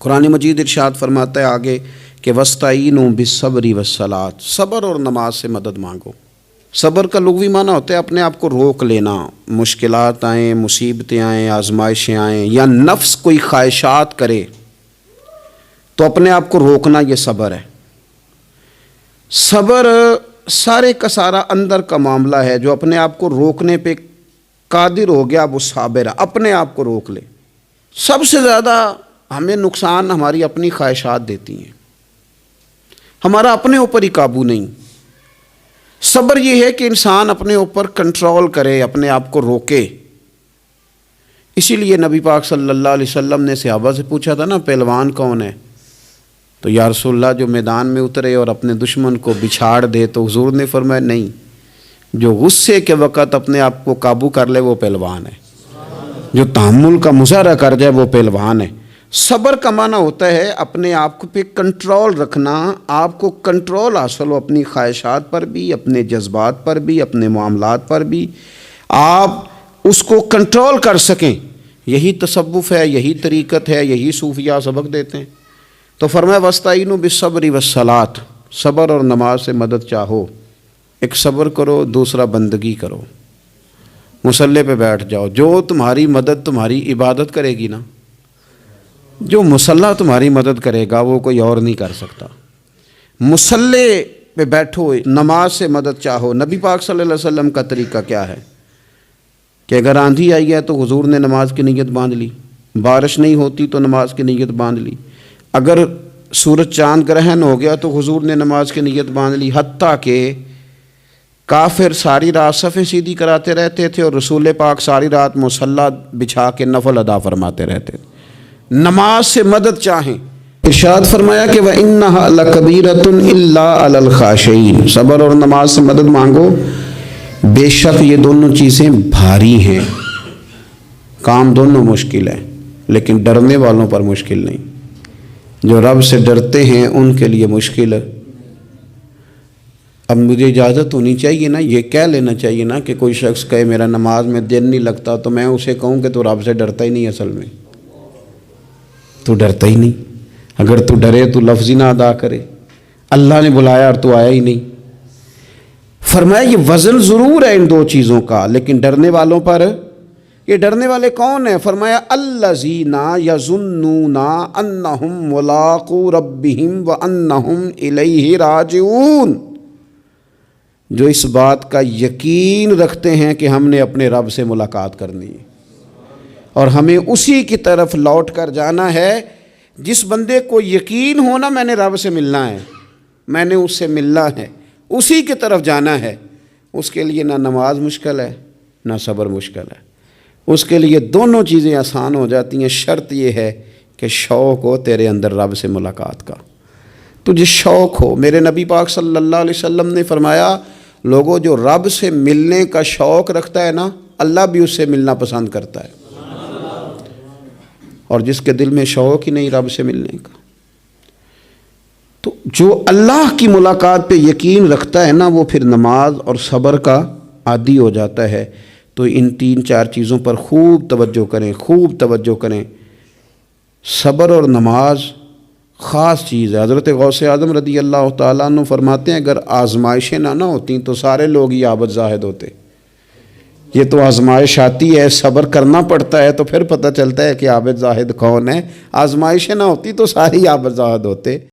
قرآن مجید ارشاد فرماتا ہے آگے کہ وَاسْتَعِینُوا بِالصَّبْرِ وَالصَّلَاةِ، صبر اور نماز سے مدد مانگو۔ صبر کا لغوی معنی ہوتا ہے اپنے آپ کو روک لینا، مشکلات آئیں، مصیبتیں آئیں، آزمائشیں آئیں، یا نفس کوئی خواہشات کرے تو اپنے آپ کو روکنا، یہ صبر ہے۔ صبر سارے کا سارا اندر کا معاملہ ہے، جو اپنے آپ کو روکنے پہ قادر ہو گیا وہ صابر ہے، اپنے آپ کو روک لے۔ سب سے زیادہ ہمیں نقصان ہماری اپنی خواہشات دیتی ہیں، ہمارا اپنے اوپر ہی قابو نہیں۔ صبر یہ ہے کہ انسان اپنے اوپر کنٹرول کرے، اپنے آپ کو روکے۔ اسی لیے نبی پاک صلی اللہ علیہ وسلم نے صحابہ سے پوچھا تھا نا پہلوان کون ہے؟ تو یا رسول اللہ جو میدان میں اترے اور اپنے دشمن کو بچھاڑ دے، تو حضور نے فرمایا نہیں، جو غصے کے وقت اپنے آپ کو قابو کر لے وہ پہلوان ہے، جو تحمل کا مظاہرہ کر جائے وہ پہلوان ہے۔ صبر کا معنی ہوتا ہے اپنے آپ کو پہ کنٹرول رکھنا، آپ کو کنٹرول حاصل ہو اپنی خواہشات پر بھی، اپنے جذبات پر بھی، اپنے معاملات پر بھی، آپ اس کو کنٹرول کر سکیں۔ یہی تصوف ہے، یہی طریقت ہے، یہی صوفیاء سبق دیتے ہیں۔ تو فرمایا وَاسْتَعِینُوا بِالصَّبْرِ وَالصَّلَاةِ، صبر اور نماز سے مدد چاہو۔ ایک صبر کرو، دوسرا بندگی کرو، مصلی پہ بیٹھ جاؤ۔ جو تمہاری مدد تمہاری عبادت کرے گی نا، جو مصلی تمہاری مدد کرے گا وہ کوئی اور نہیں کر سکتا۔ مصلی پہ بیٹھو، نماز سے مدد چاہو۔ نبی پاک صلی اللہ علیہ وسلم کا طریقہ کیا ہے کہ اگر آندھی آئی ہے تو حضور نے نماز کی نیت باندھ لی، بارش نہیں ہوتی تو نماز کی نیت باندھ لی، اگر سورج چاند گرہن ہو گیا تو حضور نے نماز کی نیت باندھ لی، حتیٰ کہ کافر ساری رات صفیں سیدھی کراتے رہتے تھے اور رسول پاک ساری رات مصلی بچھا کے نفل ادا فرماتے رہتے تھے۔ نماز سے مدد چاہیں۔ ارشاد فرمایا کہ وَإِنَّهَا لَكَبِيرَةٌ إِلَّا عَلَى الْخَاشِعِينَ، صبر اور نماز سے مدد مانگو، بے شک یہ دونوں چیزیں بھاری ہیں، کام دونوں مشکل ہے، لیکن ڈرنے والوں پر مشکل نہیں۔ جو رب سے ڈرتے ہیں ان کے لیے مشکل ہے۔ اب مجھے اجازت ہونی چاہیے نا، یہ کہہ لینا چاہیے نا کہ کوئی شخص کہے میرا نماز میں دل نہیں لگتا، تو میں اسے کہوں کہ تو رب سے ڈرتا ہی نہیں، اصل میں تو ڈرتا ہی نہیں۔ اگر تو ڈرے تو لفظ ہی نہ ادا کرے، اللہ نے بلایا اور تو آیا ہی نہیں۔ فرمایا یہ وزن ضرور ہے ان دو چیزوں کا، لیکن ڈرنے والوں پر، یہ ڈرنے والے کون ہیں؟ فرمایا الذین یظنون انہم ملاقو ربہم وانہم الیہ راجعون، جو اس بات کا یقین رکھتے ہیں کہ ہم نے اپنے رب سے ملاقات کرنی ہے اور ہمیں اسی کی طرف لوٹ کر جانا ہے۔ جس بندے کو یقین ہونا میں نے رب سے ملنا ہے، میں نے اس سے ملنا ہے، اسی کی طرف جانا ہے، اس کے لیے نہ نماز مشکل ہے نہ صبر مشکل ہے، اس کے لیے دونوں چیزیں آسان ہو جاتی ہیں۔ شرط یہ ہے کہ شوق ہو تیرے اندر رب سے ملاقات کا، تجھے شوق ہو۔ میرے نبی پاک صلی اللہ علیہ وسلم نے فرمایا لوگوں جو رب سے ملنے کا شوق رکھتا ہے نا، اللہ بھی اس سے ملنا پسند کرتا ہے، اور جس کے دل میں شوق ہی نہیں رب سے ملنے کا، تو جو اللہ کی ملاقات پہ یقین رکھتا ہے نا، وہ پھر نماز اور صبر کا عادی ہو جاتا ہے۔ تو ان تین چار چیزوں پر خوب توجہ کریں، خوب توجہ کریں۔ صبر اور نماز خاص چیز ہے۔ حضرت غوث اعظم رضی اللہ تعالیٰ عنہ فرماتے ہیں اگر آزمائشیں نہ ہوتیں تو سارے لوگ ہی عابد زاہد ہوتے۔ یہ تو آزمائش آتی ہے، صبر کرنا پڑتا ہے، تو پھر پتہ چلتا ہے کہ عابد زاہد کون ہے۔ آزمائشیں نہ ہوتی تو سارے عابد زاہد ہوتے۔